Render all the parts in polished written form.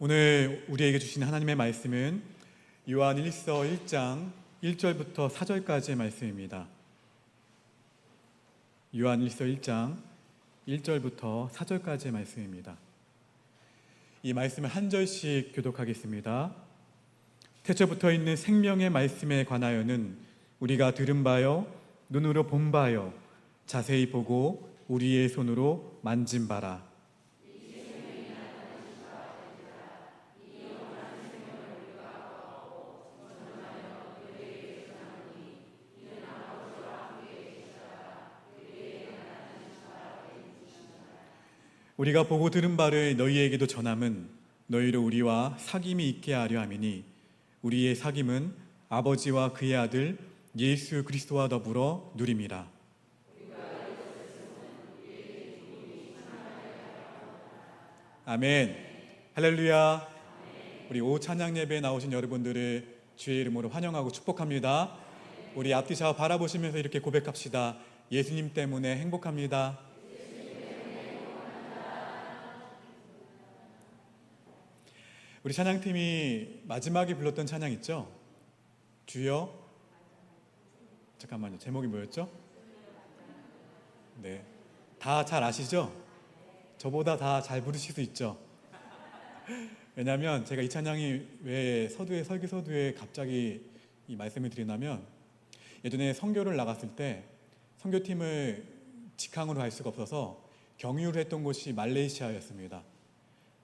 오늘 우리에게 주신 하나님의 말씀은 요한 1서 1장 1절부터 4절까지의 말씀입니다. 요한 1서 1장 1절부터 4절까지의 말씀입니다. 이 말씀을 한 절씩 교독하겠습니다. 태초 붙어 있는 생명의 말씀에 관하여는 우리가 들은 바요 눈으로 본 바요 자세히 보고 우리의 손으로 만진 바라. 우리가 보고 들은 바를 너희에게도 전함은 너희로 우리와 사귐이 있게 하려 함이니 우리의 사귐은 아버지와 그의 아들 예수 그리스도와 더불어 누림이라. 아멘. 할렐루야. 우리 오후 찬양 예배에 나오신 여러분들을 주의 이름으로 환영하고 축복합니다. 우리 앞뒤 좌우 바라보시면서 이렇게 고백합시다. 예수님 때문에 행복합니다. 우리 찬양팀이 마지막에 불렀던 찬양 있죠? 주여, 잠깐만요. 제목이 뭐였죠? 네, 다 잘 아시죠? 저보다 다 잘 부르실 수 있죠? 왜냐하면 제가 이 찬양이 왜 설교 서두에 갑자기 이 말씀을 드리냐면, 예전에 선교를 나갔을 때 선교팀을 직항으로 할 수가 없어서 경유를 했던 곳이 말레이시아였습니다.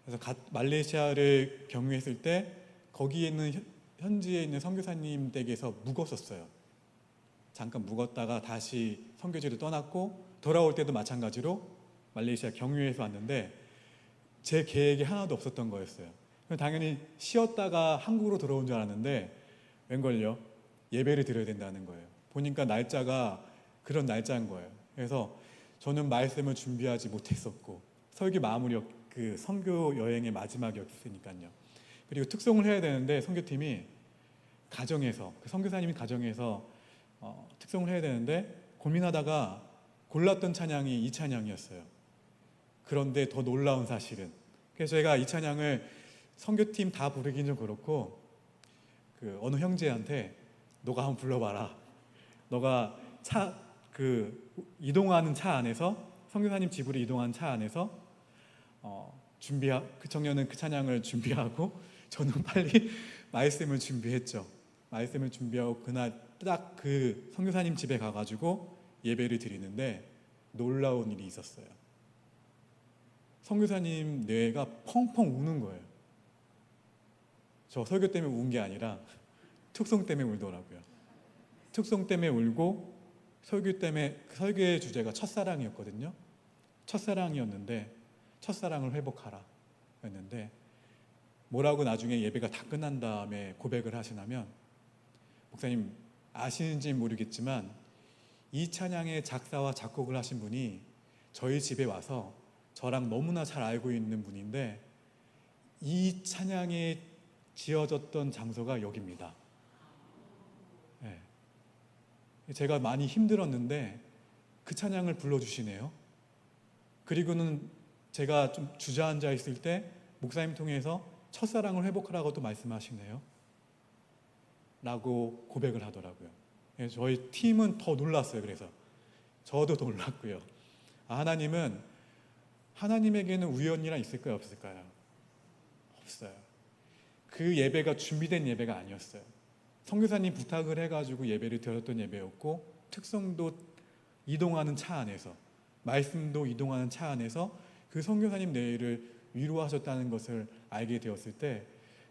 그래서 말레이시아를 경유했을 때 거기에 있는 현지에 있는 선교사님 댁에서 묵었었어요. 잠깐 묵었다가 다시 선교지로 떠났고 돌아올 때도 마찬가지로 말레이시아 경유해서 왔는데 제 계획이 하나도 없었던 거였어요. 당연히 쉬었다가 한국으로 돌아온 줄 알았는데 웬걸요? 예배를 드려야 된다는 거예요. 보니까 날짜가 그런 날짜인 거예요. 그래서 저는 말씀을 준비하지 못했었고 설교 마무리 그 선교 여행의 마지막이었으니까요. 그리고 특송을 해야 되는데 선교팀이 가정에서 그 선교사님이 가정에서 특송을 해야 되는데 고민하다가 골랐던 찬양이 이 찬양이었어요. 그런데 더 놀라운 사실은 그래서 제가 이 찬양을 선교팀 다 부르긴 좀 그렇고 그 어느 형제한테 너가 한번 불러봐라. 너가 이동하는 차 안에서 선교사님 집으로 이동하는 차 안에서 그 청년은 그 찬양을 준비하고 저는 빨리 말씀을 준비했죠. 말씀을 준비하고 그날 딱 그 선교사님 집에 가가지고 예배를 드리는데 놀라운 일이 있었어요. 선교사님 뇌가 펑펑 우는 거예요. 저 설교 때문에 운 게 아니라 특송 때문에 울더라고요. 특송 때문에 울고 설교 때문에 설교의 주제가 첫사랑이었거든요. 첫사랑이었는데 첫사랑을 회복하라 였는데 뭐라고 나중에 예배가 다 끝난 다음에 고백을 하시냐면 목사님 아시는지 모르겠지만 이 찬양의 작사와 작곡을 하신 분이 저희 집에 와서 저랑 너무나 잘 알고 있는 분인데 이 찬양이 지어졌던 장소가 여기입니다. 네. 제가 많이 힘들었는데 그 찬양을 불러주시네요. 그리고는 제가 좀 주저앉아 있을 때 목사님 통해서 첫사랑을 회복하라고도 말씀하시네요. 라고 고백을 하더라고요. 그래서 저희 팀은 더 놀랐어요. 그래서 저도 놀랐고요. 하나님에게는 우연이란 있을까요? 없을까요? 없어요. 그 예배가 준비된 예배가 아니었어요. 선교사님 부탁을 해가지고 예배를 드렸던 예배였고 특성도 이동하는 차 안에서 말씀도 이동하는 차 안에서 그 선교사님 내일을 위로하셨다는 것을 알게 되었을 때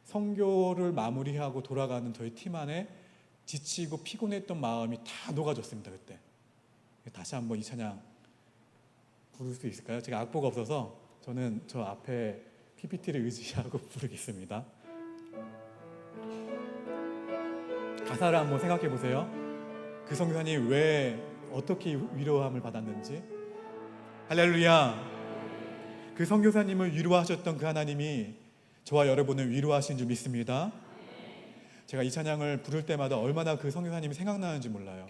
선교를 마무리하고 돌아가는 저희 팀 안에 지치고 피곤했던 마음이 다 녹아졌습니다. 그때 다시 한번 이 찬양 부를 수 있을까요? 제가 악보가 없어서 저는 저 앞에 PPT를 의지하고 부르겠습니다. 가사를 한번 생각해 보세요. 그 선교사님이 왜 어떻게 위로함을 받았는지. 할렐루야. 그 선교사님을 위로하셨던 그 하나님이 저와 여러분을 위로하신 줄 믿습니다. 제가 이 찬양을 부를 때마다 얼마나 그 선교사님이 생각나는지 몰라요.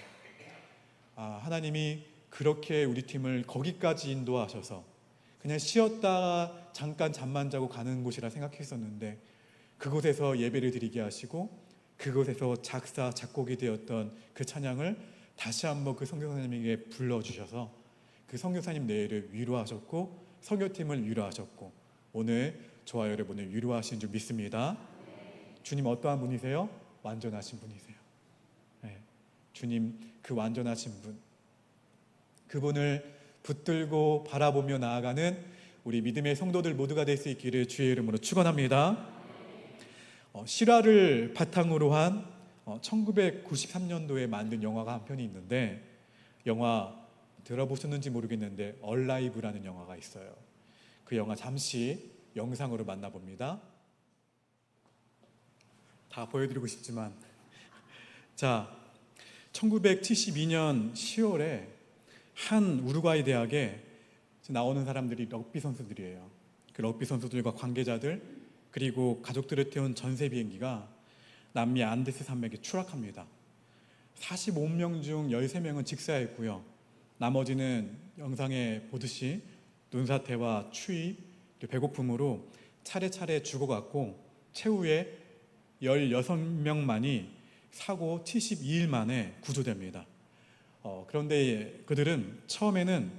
하나님이 그렇게 우리 팀을 거기까지 인도하셔서 그냥 쉬었다가 잠깐 잠만 자고 가는 곳이라 생각했었는데 그곳에서 예배를 드리게 하시고 그곳에서 작사 작곡이 되었던 그 찬양을 다시 한번 그 선교사님에게 불러주셔서 그 선교사님 내외를 위로하셨고 선교팀을 위로하셨고 오늘 저와 여러분을 위로하신 줄 믿습니다. 주님 어떠한 분이세요? 완전하신 분이세요. 네, 주님 그 완전하신 분, 그분을 붙들고 바라보며 나아가는 우리 믿음의 성도들 모두가 될 수 있기를 주의 이름으로 축원합니다. 실화를 바탕으로 한 1993년도에 만든 영화가 한 편이 있는데 영화 들어보셨는지 모르겠는데 얼라이브라는 영화가 있어요. 그 영화 잠시 영상으로 만나봅니다. 다 보여드리고 싶지만 자, 1972년 10월에 한 우루과이 대학에 나오는 사람들이 럭비 선수들이에요. 그 럭비 선수들과 관계자들 그리고 가족들을 태운 전세 비행기가 남미 안데스 산맥에 추락합니다. 45명 중 13명은 직사했고요. 나머지는 영상에 보듯이 눈사태와 추위, 배고픔으로 차례차례 죽어갔고 최후에 16명만이 사고 72일 만에 구조됩니다. 그런데 그들은 처음에는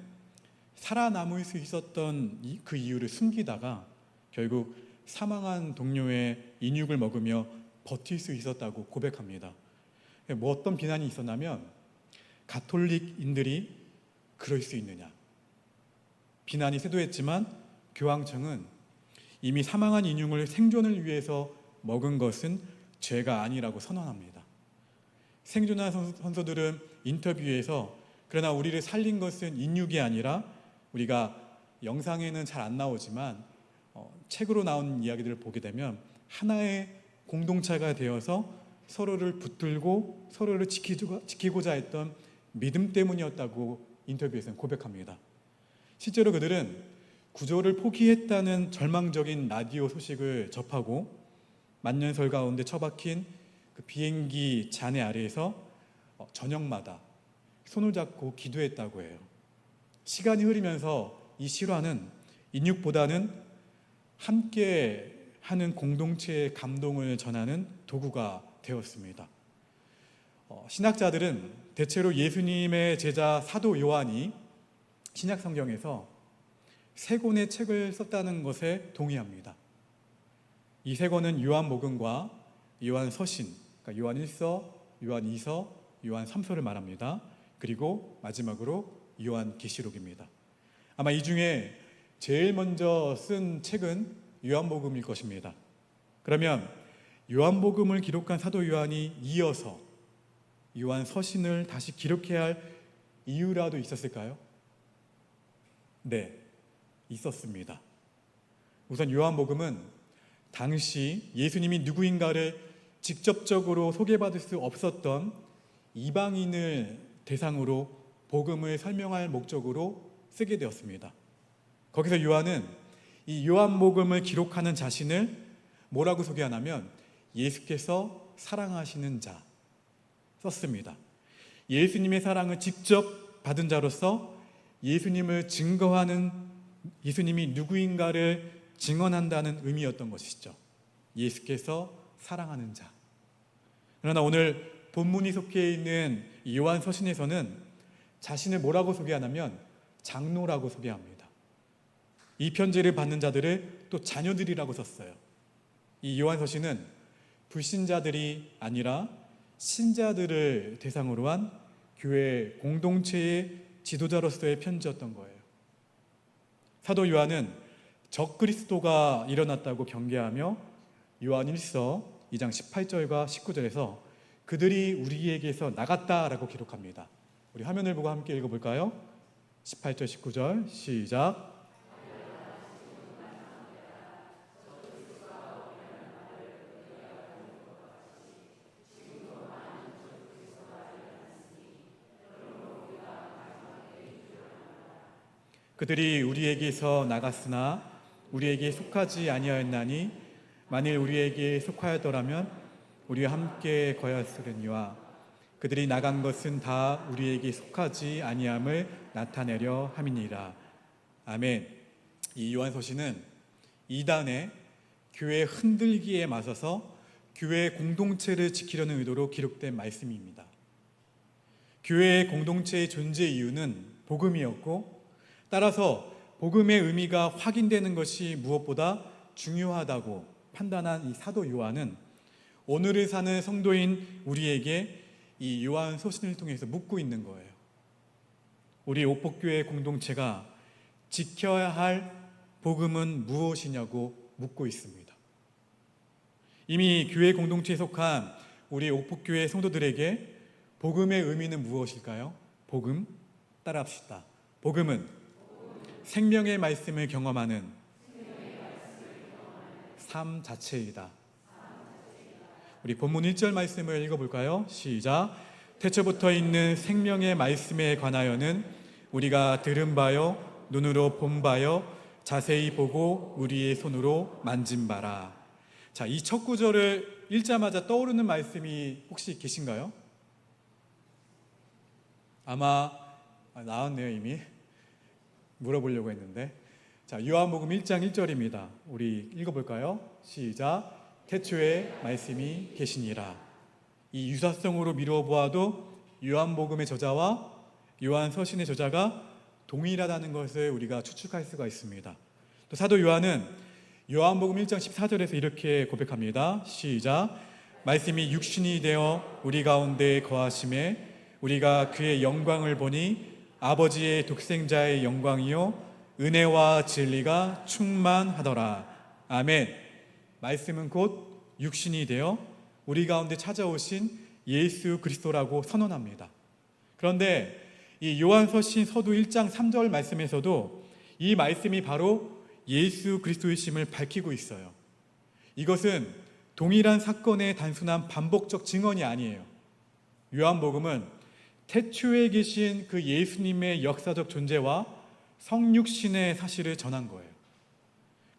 살아남을 수 있었던 그 이유를 숨기다가 결국 사망한 동료의 인육을 먹으며 버틸 수 있었다고 고백합니다. 뭐 어떤 비난이 있었냐면 가톨릭인들이 그럴 수 있느냐, 비난이 쇄도했지만 교황청은 이미 사망한 인육을 생존을 위해서 먹은 것은 죄가 아니라고 선언합니다. 생존한 선수들은 인터뷰에서 그러나 우리를 살린 것은 인육이 아니라 우리가 영상에는 잘 안 나오지만 책으로 나온 이야기들을 보게 되면 하나의 공동체가 되어서 서로를 붙들고 서로를 지키고자 했던 믿음 때문이었다고 인터뷰에서는 고백합니다. 실제로 그들은 구조를 포기했다는 절망적인 라디오 소식을 접하고 만년설 가운데 처박힌 그 비행기 잔해 아래에서 저녁마다 손을 잡고 기도했다고 해요. 시간이 흐르면서 이 실화는 인육보다는 함께 하는 공동체의 감동을 전하는 도구가 되었습니다. 신학자들은 대체로 예수님의 제자 사도 요한이 신약 성경에서 3권의 책을 썼다는 것에 동의합니다. 이 3권은 요한복음과 요한서신, 그러니까 요한 1서, 요한 2서, 요한 3서를 말합니다. 그리고 마지막으로 요한계시록입니다. 아마 이 중에 제일 먼저 쓴 책은 요한복음일 것입니다. 그러면 요한복음을 기록한 사도 요한이 이어서 요한서신을 다시 기록해야 할 이유라도 있었을까요? 네, 있었습니다. 우선 요한복음은 당시 예수님이 누구인가를 직접적으로 소개받을 수 없었던 이방인을 대상으로 복음을 설명할 목적으로 쓰게 되었습니다. 거기서 요한은 이 요한복음을 기록하는 자신을 뭐라고 소개하냐면 예수께서 사랑하시는 자 썼습니다. 예수님의 사랑을 직접 받은 자로서 예수님을 증거하는, 예수님이 누구인가를 증언한다는 의미였던 것이죠. 예수께서 사랑하는 자. 그러나 오늘 본문이 속해 있는 요한서신에서는 자신을 뭐라고 소개하냐면 장로라고 소개합니다. 이 편지를 받는 자들을 또 자녀들이라고 썼어요. 이 요한서신은 불신자들이 아니라 신자들을 대상으로 한 교회 공동체의 지도자로서의 편지였던 거예요. 사도 요한은 적그리스도가 일어났다고 경계하며 요한 1서 2장 18절과 19절에서 그들이 우리에게서 나갔다라고 기록합니다. 우리 화면을 보고 함께 읽어볼까요? 18절 19절 시작. 그들이 우리에게서 나갔으나 우리에게 속하지 아니하였나니 만일 우리에게 속하였더라면 우리와 함께 거하였으려니와 그들이 나간 것은 다 우리에게 속하지 아니함을 나타내려 함이니라. 아멘. 이 요한서신은 이단의 교회 흔들기에 맞서서 교회 공동체를 지키려는 의도로 기록된 말씀입니다. 교회의 공동체의 존재 이유는 복음이었고, 따라서 복음의 의미가 확인되는 것이 무엇보다 중요하다고 판단한 이 사도 요한은 오늘을 사는 성도인 우리에게 이 요한서신을 통해서 묻고 있는 거예요. 우리 옥복교회 공동체가 지켜야 할 복음은 무엇이냐고 묻고 있습니다. 이미 교회 공동체에 속한 우리 옥복교회 성도들에게 복음의 의미는 무엇일까요? 복음, 따라합시다. 복음은 생명의 말씀을 경험하는 삶 자체이다. 우리 본문 1절 말씀을 읽어볼까요? 시작. 태초부터 있는 생명의 말씀에 관하여는 우리가 들은 바요 눈으로 본 바요 자세히 보고 우리의 손으로 만진 바라. 자, 이 첫 구절을 읽자마자 떠오르는 말씀이 혹시 계신가요? 아마 나왔네요. 이미 물어보려고 했는데. 자, 요한복음 1장 1절입니다. 우리 읽어볼까요? 시작. 태초에 말씀이 계시니라. 이 유사성으로 미루어 보아도 요한복음의 저자와 요한서신의 저자가 동일하다는 것을 우리가 추측할 수가 있습니다. 또 사도 요한은 요한복음 1장 14절에서 이렇게 고백합니다. 시작. 말씀이 육신이 되어 우리 가운데 거하심에 우리가 그의 영광을 보니 아버지의 독생자의 영광이요 은혜와 진리가 충만하더라. 아멘. 말씀은 곧 육신이 되어 우리 가운데 찾아오신 예수 그리스도라고 선언합니다. 그런데 이 요한서신 서두 1장 3절 말씀에서도 이 말씀이 바로 예수 그리스도이심을 밝히고 있어요. 이것은 동일한 사건의 단순한 반복적 증언이 아니에요. 요한복음은 태초에 계신 그 예수님의 역사적 존재와 성육신의 사실을 전한 거예요.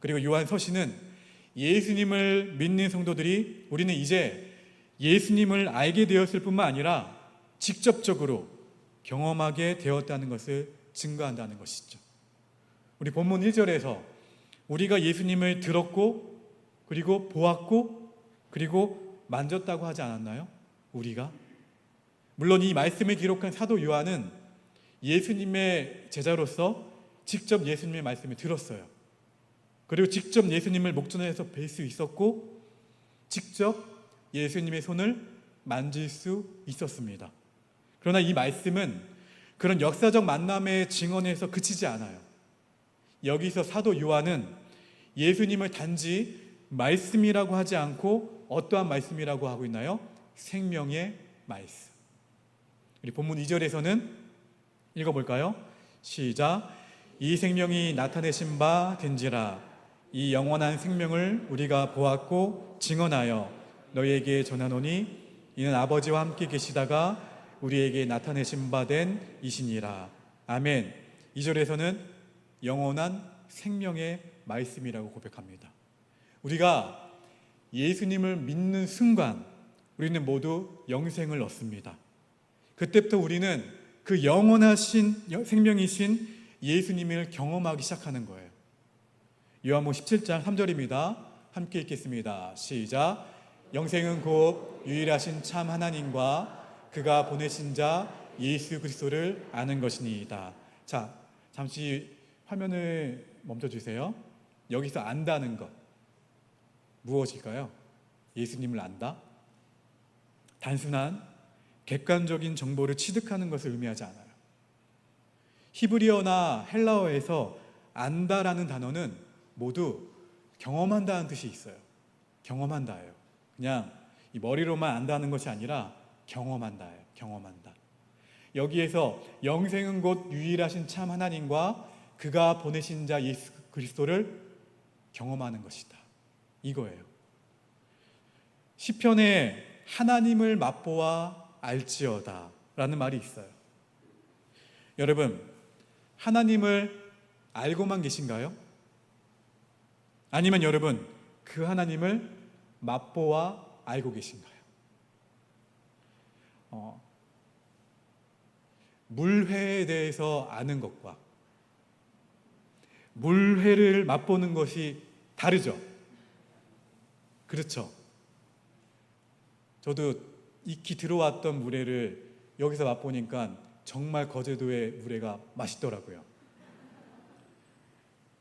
그리고 요한서신은 예수님을 믿는 성도들이 우리는 이제 예수님을 알게 되었을 뿐만 아니라 직접적으로 경험하게 되었다는 것을 증거한다는 것이죠. 우리 본문 1절에서 우리가 예수님을 들었고 그리고 보았고 그리고 만졌다고 하지 않았나요? 우리가? 물론 이 말씀을 기록한 사도 요한은 예수님의 제자로서 직접 예수님의 말씀을 들었어요. 그리고 직접 예수님을 목전에서 뵐 수 있었고 직접 예수님의 손을 만질 수 있었습니다. 그러나 이 말씀은 그런 역사적 만남의 증언에서 그치지 않아요. 여기서 사도 요한은 예수님을 단지 말씀이라고 하지 않고 어떠한 말씀이라고 하고 있나요? 생명의 말씀. 우리 본문 2절에서는 읽어볼까요? 시작. 이 생명이 나타내신 바 된지라. 이 영원한 생명을 우리가 보았고 증언하여 너희에게 전하노니 이는 아버지와 함께 계시다가 우리에게 나타내신 바 된 이시니라. 아멘. 2절에서는 영원한 생명의 말씀이라고 고백합니다. 우리가 예수님을 믿는 순간 우리는 모두 영생을 얻습니다. 그때부터 우리는 그 영원하신 생명이신 예수님을 경험하기 시작하는 거예요. 요한복음 17장 3절입니다. 함께 읽겠습니다. 시작. 영생은 곧 유일하신 참 하나님과 그가 보내신 자 예수 그리스도를 아는 것이니이다. 자, 잠시 화면을 멈춰주세요. 여기서 안다는 것 무엇일까요? 예수님을 안다? 단순한 객관적인 정보를 취득하는 것을 의미하지 않아요. 히브리어나 헬라어에서 안다라는 단어는 모두 경험한다는 뜻이 있어요. 경험한다예요. 그냥 이 머리로만 안다는 것이 아니라 경험한다예요. 경험한다. 여기에서 영생은 곧 유일하신 참 하나님과 그가 보내신 자 예수 그리스도를 경험하는 것이다. 이거예요. 시편에 하나님을 맛보아 알지어다 라는 말이 있어요. 여러분, 하나님을 알고만 계신가요? 아니면 여러분, 그 하나님을 맛보아 알고 계신가요? 물회에 대해서 아는 것과 물회를 맛보는 것이 다르죠. 그렇죠. 저도 익히 들어왔던 물회를 여기서 맛보니까 정말 거제도의 물회가 맛있더라고요.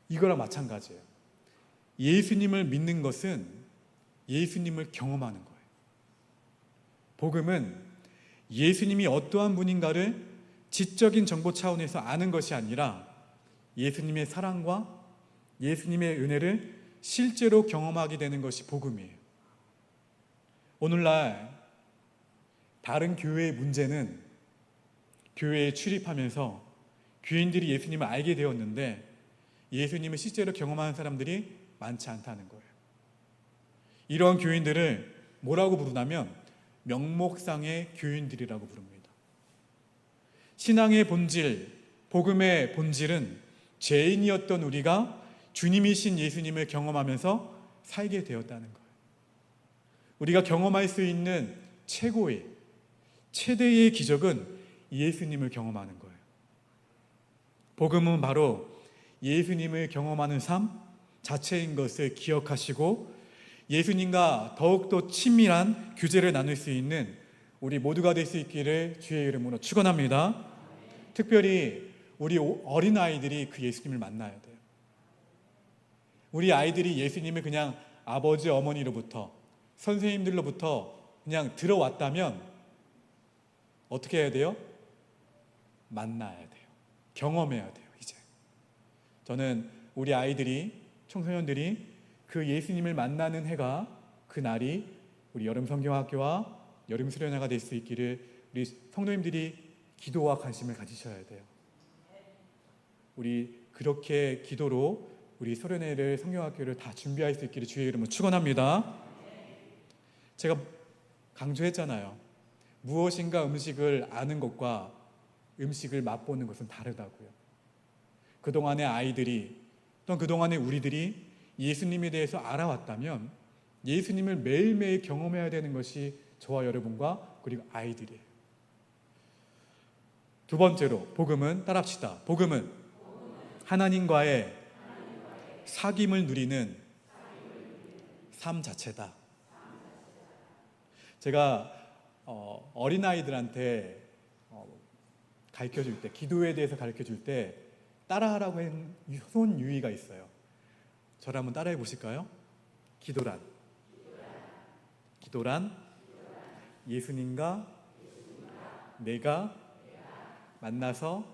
이거랑 마찬가지예요. 예수님을 믿는 것은 예수님을 경험하는 거예요. 복음은 예수님이 어떠한 분인가를 지적인 정보 차원에서 아는 것이 아니라 예수님의 사랑과 예수님의 은혜를 실제로 경험하게 되는 것이 복음이에요. 오늘날 다른 교회의 문제는 교회에 출입하면서 교인들이 예수님을 알게 되었는데 예수님을 실제로 경험하는 사람들이 많지 않다는 거예요. 이런 교인들을 뭐라고 부르냐면 명목상의 교인들이라고 부릅니다. 신앙의 본질, 복음의 본질은 죄인이었던 우리가 주님이신 예수님을 경험하면서 살게 되었다는 거예요. 우리가 경험할 수 있는 최고의, 최대의 기적은 예수님을 경험하는 거예요. 복음은 바로 예수님을 경험하는 삶 자체인 것을 기억하시고 예수님과 더욱더 친밀한 교제를 나눌 수 있는 우리 모두가 될 수 있기를 주의 이름으로 축원합니다. 특별히 우리 어린아이들이 그 예수님을 만나야 돼요. 우리 아이들이 예수님을 그냥 아버지, 어머니로부터 선생님들로부터 그냥 들어왔다면 어떻게 해야 돼요? 만나야 돼요. 경험해야 돼요. 이제 저는 우리 아이들이, 청소년들이 그 예수님을 만나는 해가, 그 날이 우리 여름 성경학교와 여름 수련회가 될 수 있기를 우리 성도님들이 기도와 관심을 가지셔야 돼요. 우리 그렇게 기도로 우리 수련회를, 성경학교를 다 준비할 수 있기를 주의 이름으로 축원합니다. 제가 강조했잖아요. 무엇인가 음식을 아는 것과 음식을 맛보는 것은 다르다고요. 그동안의 아이들이 또는 그동안의 우리들이 예수님에 대해서 알아왔다면 예수님을 매일매일 경험해야 되는 것이 저와 여러분과 그리고 아이들이에요. 두 번째로 복음은, 따라합시다. 복음은 하나님과의 사귐을 누리는 삶 자체다. 제가 어린아이들한테 가르쳐줄 때, 기도에 대해서 가르쳐줄 때 따라하라고 한 손 유의가 있어요. 저를 한번 따라해 보실까요? 기도란 예수님과 내가 만나서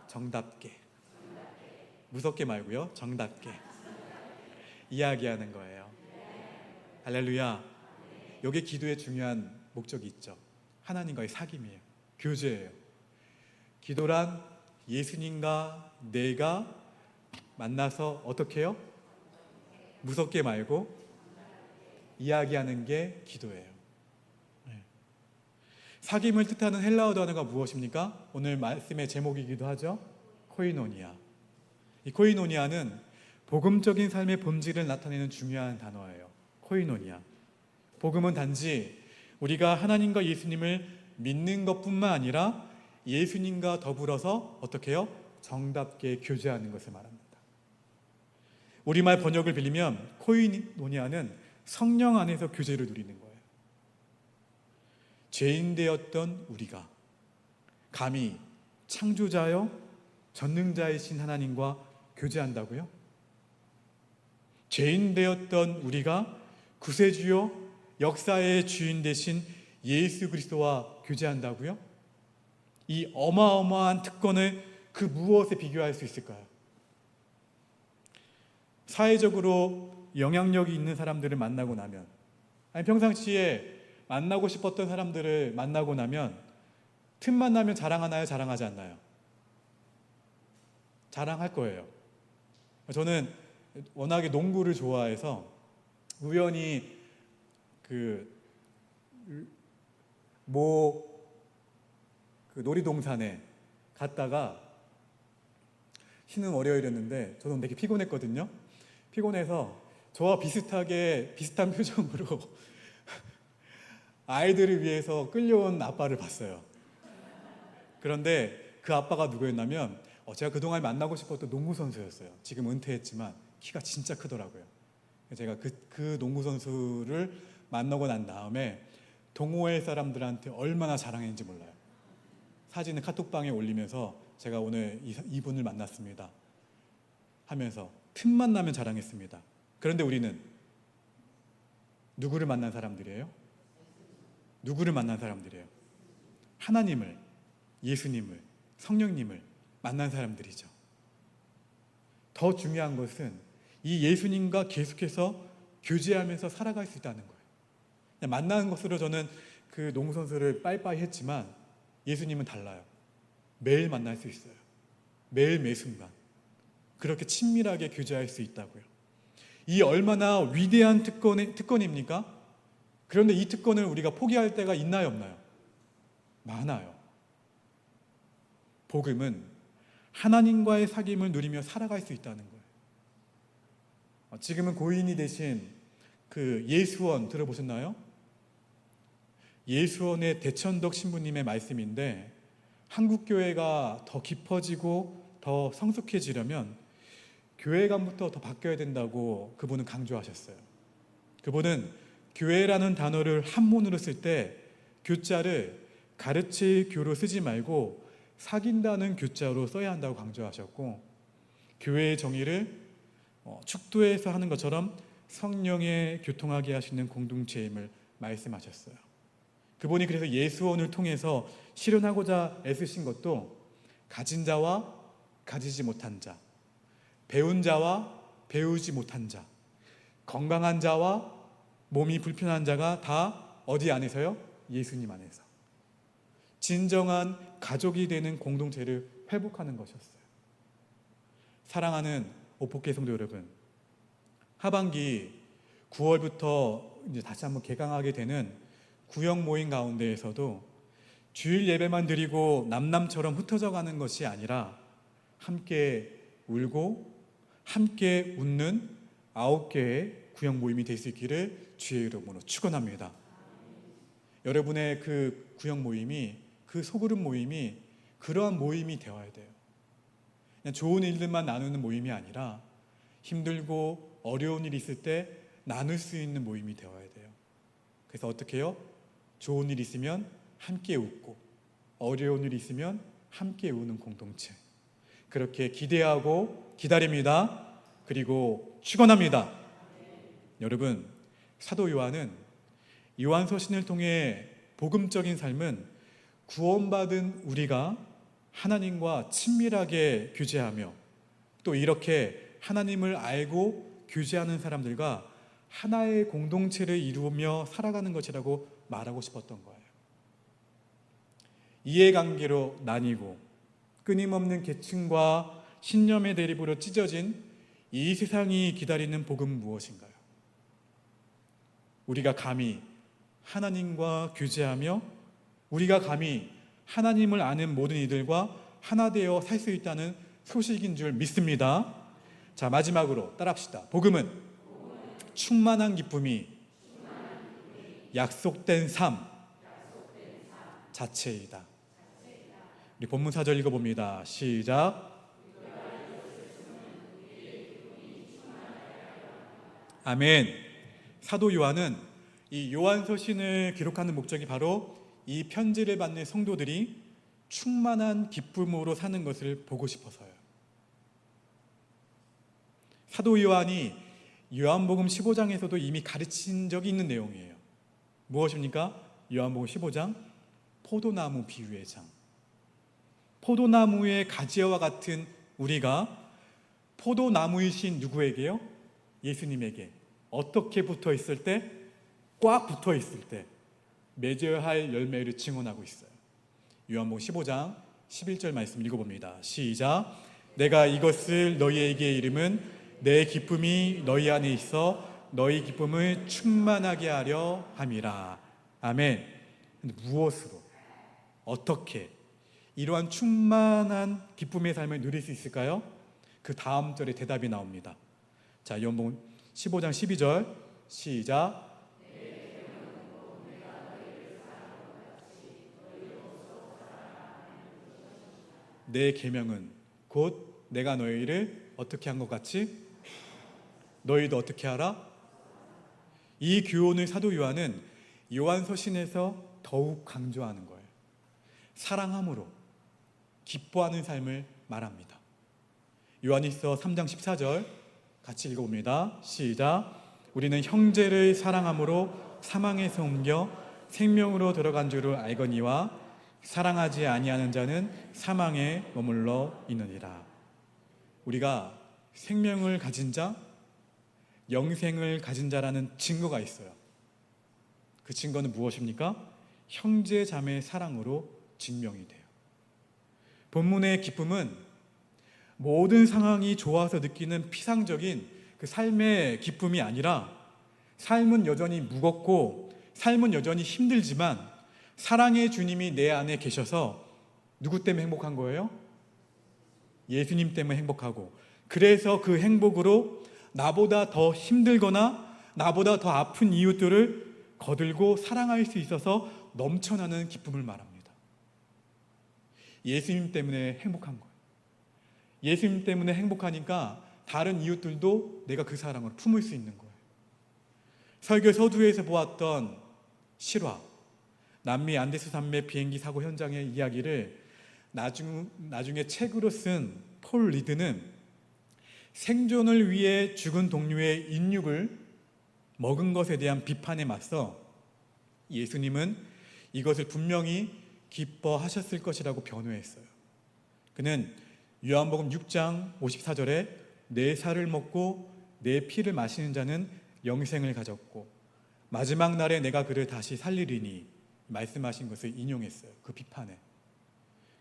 정답게, 무섭게 말고요, 정답게 이야기하는 거예요. 할렐루야. 여기 기도의 중요한 목적이 있죠. 하나님과의 사귐이에요. 교제예요. 기도란 예수님과 내가 만나서 어떻게 해요? 무섭게 말고 이야기하는 게 기도예요. 사귐을 뜻하는 헬라어 단어가 무엇입니까? 오늘 말씀의 제목이기도 하죠. 코이노니아. 이 코이노니아는 복음적인 삶의 본질을 나타내는 중요한 단어예요. 코이노니아. 복음은 단지 우리가 하나님과 예수님을 믿는 것뿐만 아니라 예수님과 더불어서 어떻게 해요? 정답게 교제하는 것을 말합니다. 우리말 번역을 빌리면 코이노니아는 성령 안에서 교제를 누리는 거예요. 죄인 되었던 우리가 감히 창조자여 전능자이신 하나님과 교제한다고요? 죄인 되었던 우리가 구세주요 역사의 주인 되신 예수 그리스도와 교제한다고요? 이 어마어마한 특권을 그 무엇에 비교할 수 있을까요? 사회적으로 영향력이 있는 사람들을 만나고 나면, 아니 평상시에 만나고 싶었던 사람들을 만나고 나면 틈만 나면 자랑하나요? 자랑하지 않나요? 자랑할 거예요. 저는 워낙에 농구를 좋아해서 우연히 그 놀이동산에 갔다가 쉬는 월요일이었는데 저는 되게 피곤했거든요. 피곤해서 저와 비슷한 표정으로 아이들을 위해서 끌려온 아빠를 봤어요. 그런데 그 아빠가 누구였냐면 제가 그동안 만나고 싶었던 농구 선수였어요. 지금 은퇴했지만 키가 진짜 크더라고요. 제가 그 농구 선수를 만나고 난 다음에 동호회 사람들한테 얼마나 자랑했는지 몰라요. 사진을 카톡방에 올리면서 제가 오늘 이분을 만났습니다 하면서 틈만 나면 자랑했습니다. 그런데 우리는 누구를 만난 사람들이에요? 누구를 만난 사람들이에요? 하나님을, 예수님을, 성령님을 만난 사람들이죠. 더 중요한 것은 이 예수님과 계속해서 교제하면서 살아갈 수 있다는 거예요. 그냥 만나는 것으로 저는 그 농구 선수를 빠이빠이 했지만 예수님은 달라요. 매일 만날 수 있어요. 매일 매 순간 그렇게 친밀하게 교제할 수 있다고요. 이 얼마나 위대한 특권입니까? 그런데 이 특권을 우리가 포기할 때가 있나요, 없나요? 많아요. 복음은 하나님과의 사귐을 누리며 살아갈 수 있다는 거예요. 지금은 고인이 되신 그 예수원 들어보셨나요? 예수원의 대천덕 신부님의 말씀인데, 한국교회가 더 깊어지고 더 성숙해지려면 교회관부터 더 바뀌어야 된다고 그분은 강조하셨어요. 그분은 교회라는 단어를 한문으로 쓸 때 교자를 가르칠 교로 쓰지 말고 사귄다는 교자로 써야 한다고 강조하셨고, 교회의 정의를 축도에서 하는 것처럼 성령에 교통하게 하시는 공동체임을 말씀하셨어요. 그분이 그래서 예수원을 통해서 실현하고자 애쓰신 것도 가진 자와 가지지 못한 자, 배운 자와 배우지 못한 자, 건강한 자와 몸이 불편한 자가 다 어디 안에서요? 예수님 안에서 진정한 가족이 되는 공동체를 회복하는 것이었어요. 사랑하는 오포케 성도 여러분, 하반기 9월부터 이제 다시 한번 개강하게 되는 구역 모임 가운데에서도 주일 예배만 드리고 남남처럼 흩어져 가는 것이 아니라 함께 울고 함께 웃는 9개의 구역 모임이 될 수 있기를 주의 이름으로 축원합니다. 여러분의 그 구역 모임이, 그 소그룹 모임이 그러한 모임이 되어야 돼요. 그냥 좋은 일들만 나누는 모임이 아니라 힘들고 어려운 일이 있을 때 나눌 수 있는 모임이 되어야 돼요. 그래서 어떻게 해요? 좋은 일 있으면 함께 웃고, 어려운 일 있으면 함께 우는 공동체, 그렇게 기대하고 기다립니다. 그리고 축원합니다. 여러분, 사도 요한은 요한서신을 통해 복음적인 삶은 구원받은 우리가 하나님과 친밀하게 교제하며 또 이렇게 하나님을 알고 교제하는 사람들과 하나의 공동체를 이루며 살아가는 것이라고 말하고 싶었던 거예요. 이해관계로 나뉘고 끊임없는 계층과 신념의 대립으로 찢어진 이 세상이 기다리는 복음은 무엇인가요? 우리가 감히 하나님과 교제하며 우리가 감히 하나님을 아는 모든 이들과 하나 되어 살 수 있다는 소식인 줄 믿습니다. 자, 마지막으로 따라합시다. 복음은 충만한 기쁨이 약속된 삶 자체이다. 우리 본문 4절 읽어봅니다. 시작. 아멘. 사도 요한은 이 요한서신을 기록하는 목적이 바로 이 편지를 받는 성도들이 충만한 기쁨으로 사는 것을 보고 싶어서요. 사도 요한이 요한복음 15장에서도 이미 가르친 적이 있는 내용이에요. 무엇입니까? 요한복음 15장 포도나무 비유의 장. 포도나무의 가지와 같은 우리가 포도나무이신 누구에게요? 예수님에게 어떻게 붙어 있을 때? 꽉 붙어 있을 때 맺어야 할 열매를 증언하고 있어요. 요한복음 15장 11절 말씀 읽어봅니다. 시작. 내가 이것을 너희에게 이름은 내 기쁨이 너희 안에 있어 너희 기쁨을 충만하게 하려 함이라. 아멘. 근데 무엇으로? 어떻게 이러한 충만한 기쁨의 삶을 누릴 수 있을까요? 그 다음 절에 대답이 나옵니다. 자, 요한복음 15장 12절 시작. 내 계명은 곧 내가 너희를 어떻게 한 것 같이 너희도 어떻게 하라. 이 교훈을 사도 요한은 요한서신에서 더욱 강조하는 거예요. 사랑함으로 기뻐하는 삶을 말합니다. 요한일서 3장 14절 같이 읽어봅니다. 시작. 우리는 형제를 사랑함으로 사망에서 옮겨 생명으로 들어간 줄을 알거니와 사랑하지 아니하는 자는 사망에 머물러 있느니라. 우리가 생명을 가진 자, 영생을 가진 자라는 증거가 있어요. 그 증거는 무엇입니까? 형제 자매 사랑으로 증명이 돼요. 본문의 기쁨은 모든 상황이 좋아서 느끼는 피상적인 그 삶의 기쁨이 아니라 삶은 여전히 무겁고 삶은 여전히 힘들지만 사랑의 주님이 내 안에 계셔서 누구 때문에 행복한 거예요? 예수님 때문에 행복하고, 그래서 그 행복으로 나보다 더 힘들거나 나보다 더 아픈 이웃들을 거들고 사랑할 수 있어서 넘쳐나는 기쁨을 말합니다. 예수님 때문에 행복한 거예요. 예수님 때문에 행복하니까 다른 이웃들도 내가 그 사랑을 품을 수 있는 거예요. 설교 서두에서 보았던 실화, 남미 안데스 산맥 비행기 사고 현장의 이야기를 나중에 책으로 쓴 폴 리드는 생존을 위해 죽은 동료의 인육을 먹은 것에 대한 비판에 맞서 예수님은 이것을 분명히 기뻐하셨을 것이라고 변호했어요. 그는 요한복음 6장 54절에 내 살을 먹고 내 피를 마시는 자는 영생을 가졌고 마지막 날에 내가 그를 다시 살리리니 말씀하신 것을 인용했어요. 그 비판에.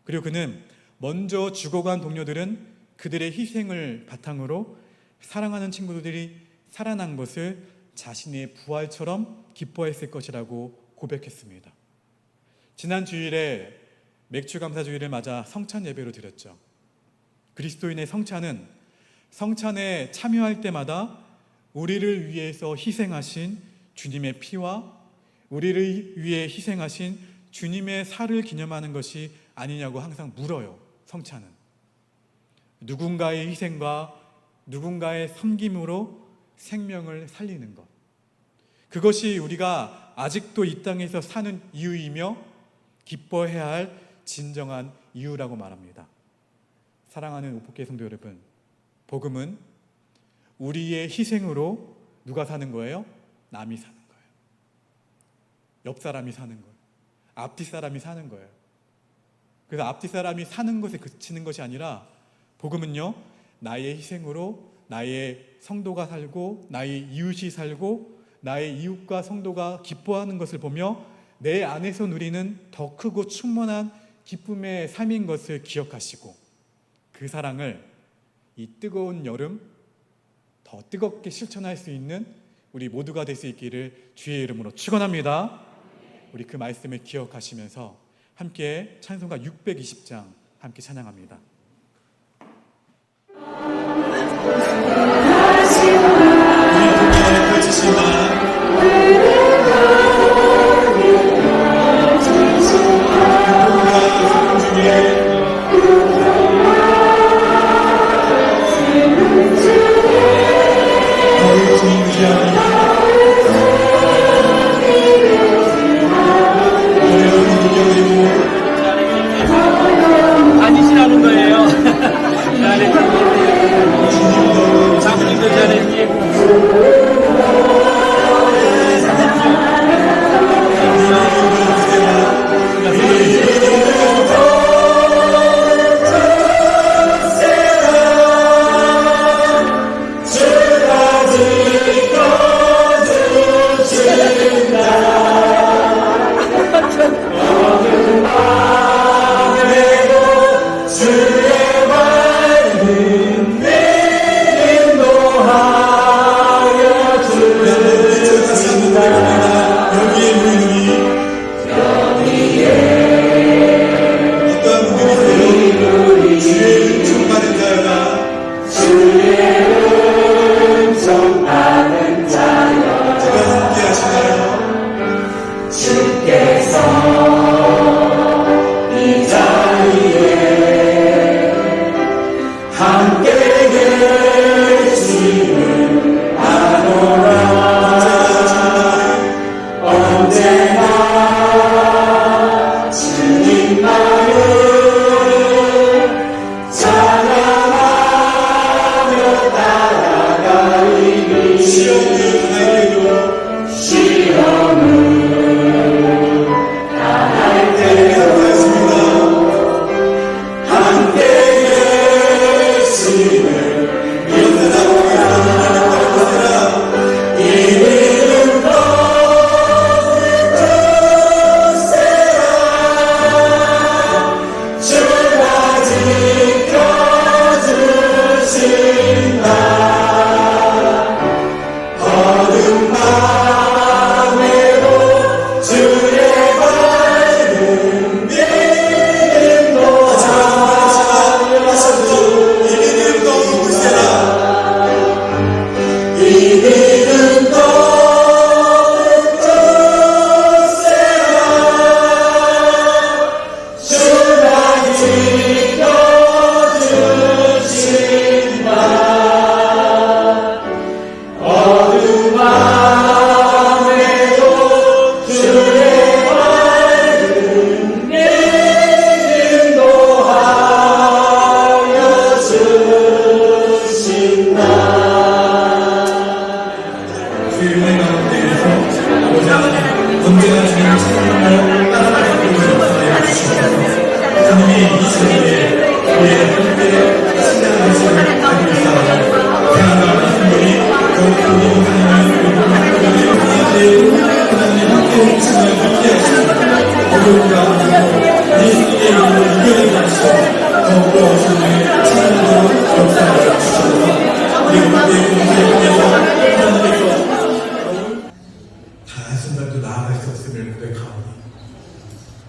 그리고 그는 먼저 죽어간 동료들은 그들의 희생을 바탕으로 사랑하는 친구들이 살아난 것을 자신의 부활처럼 기뻐했을 것이라고 고백했습니다. 지난 주일에 맥주감사주일을 맞아 성찬 예배로 드렸죠. 그리스도인의 성찬은 성찬에 참여할 때마다 우리를 위해서 희생하신 주님의 피와 우리를 위해 희생하신 주님의 살을 기념하는 것이 아니냐고 항상 물어요. 성찬은 누군가의 희생과 누군가의 섬김으로 생명을 살리는 것, 그것이 우리가 아직도 이 땅에서 사는 이유이며 기뻐해야 할 진정한 이유라고 말합니다. 사랑하는 오포케 성도 여러분, 복음은 우리의 희생으로 누가 사는 거예요? 남이 사는 거예요. 옆 사람이 사는 거예요. 앞뒤 사람이 사는 거예요. 그래서 앞뒤 사람이 사는 것에 그치는 것이 아니라 복음은요, 나의 희생으로 나의 성도가 살고 나의 이웃이 살고 나의 이웃과 성도가 기뻐하는 것을 보며 내 안에서 누리는 더 크고 충만한 기쁨의 삶인 것을 기억하시고 그 사랑을 이 뜨거운 여름 더 뜨겁게 실천할 수 있는 우리 모두가 될 수 있기를 주의 이름으로 축원합니다. 우리 그 말씀을 기억하시면서 함께 찬송가 620장 함께 찬양합니다. 아니시라는 거예요.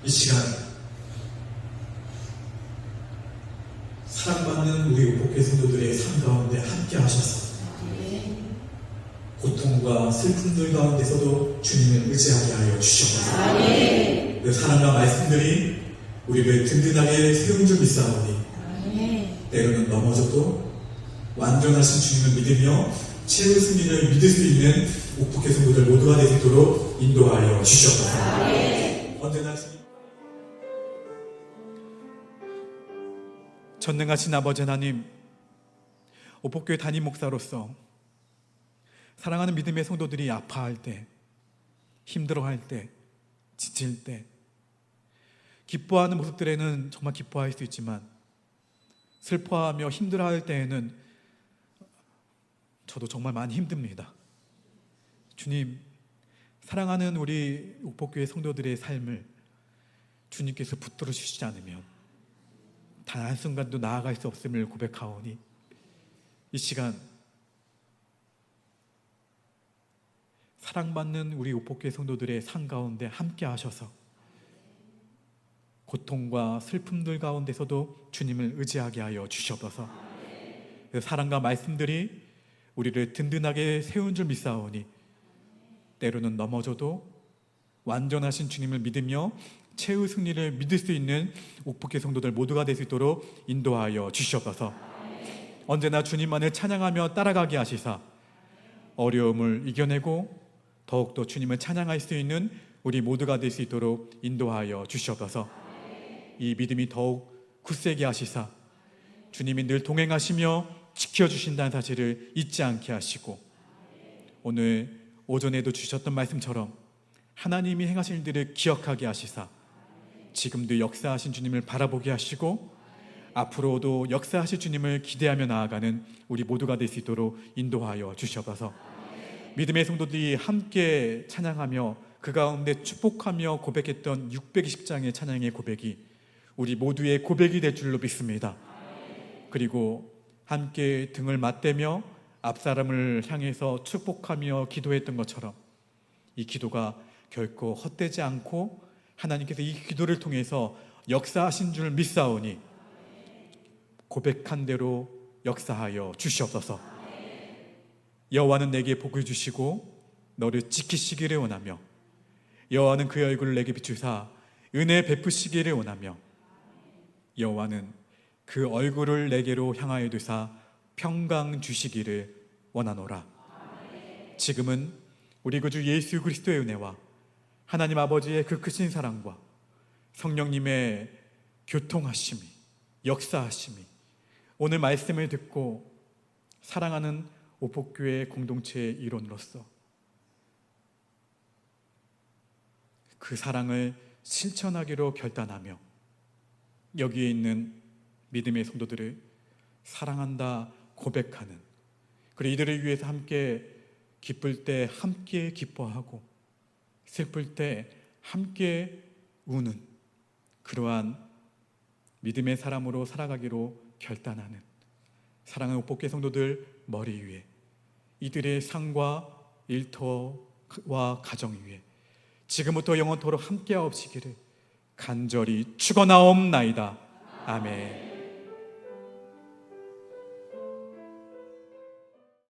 이 시간 사랑받는 우리 오복회 성도들의 삶 가운데 함께 하셔서 고통과 슬픔들 가운데서도 주님을 의지하게 하여 주시옵소서. 그 사랑과 말씀들이 우리를 든든하게 세운 줄 믿사오니 때로는 넘어져도 완전하신 주님을 믿으며 최후 승리를 믿을 수 있는 오복회 성도들 모두가 될 수 있도록 인도하여 주시옵소서. 언제나 전능하신 아버지 하나님, 오복교회 담임 목사로서 사랑하는 믿음의 성도들이 아파할 때, 힘들어할 때, 지칠 때, 기뻐하는 모습들에는 정말 기뻐할 수 있지만 슬퍼하며 힘들어할 때에는 저도 정말 많이 힘듭니다. 주님, 사랑하는 우리 오복교회 성도들의 삶을 주님께서 붙들어 주시지 않으면 단 한순간도 나아갈 수 없음을 고백하오니 이 시간 사랑받는 우리 오복교회 성도들의 삶 가운데 함께 하셔서 고통과 슬픔들 가운데서도 주님을 의지하게 하여 주시옵소서. 그 사랑과 말씀들이 우리를 든든하게 세운 줄 믿사오니 때로는 넘어져도 완전하신 주님을 믿으며 최후 승리를 믿을 수 있는 오복교회 성도들 모두가 될 수 있도록 인도하여 주시옵소서. 언제나 주님만을 찬양하며 따라가게 하시사 어려움을 이겨내고 더욱더 주님을 찬양할 수 있는 우리 모두가 될 수 있도록 인도하여 주시옵소서. 이 믿음이 더욱 굳세게 하시사 주님이 늘 동행하시며 지켜주신다는 사실을 잊지 않게 하시고 오늘 오전에도 주셨던 말씀처럼 하나님이 행하신 일들을 기억하게 하시사 지금도 역사하신 주님을 바라보게 하시고 앞으로도 역사하실 주님을 기대하며 나아가는 우리 모두가 될 수 있도록 인도하여 주시옵소서. 믿음의 성도들이 함께 찬양하며 그 가운데 축복하며 고백했던 620장의 찬양의 고백이 우리 모두의 고백이 될 줄로 믿습니다. 그리고 함께 등을 맞대며 앞사람을 향해서 축복하며 기도했던 것처럼 이 기도가 결코 헛되지 않고 하나님께서 이 기도를 통해서 역사하신 줄 믿사오니 고백한 대로 역사하여 주시옵소서. 여호와는 내게 복을 주시고 너를 지키시기를 원하며 여호와는 그의 얼굴을 내게 비추사 은혜 베푸시기를 원하며 여호와는 그 얼굴을 내게로 향하여 두사 평강 주시기를 원하노라. 지금은 우리 구주 예수 그리스도의 은혜와 하나님 아버지의 그 크신 사랑과 성령님의 교통하심이 역사하심이 오늘 말씀을 듣고 사랑하는 오복교회 공동체의 일원으로서 그 사랑을 실천하기로 결단하며 여기에 있는 믿음의 성도들을 사랑한다 고백하는, 그리고 이들을 위해서 함께 기쁠 때 함께 기뻐하고 슬플 때 함께 우는 그러한 믿음의 사람으로 살아가기로 결단하는 사랑하는 오복교회 성도들 머리 위에 이들의 상과 일터와 가정 위에 지금부터 영원토록 함께하옵시기를 간절히 축원하옵나이다. 아멘.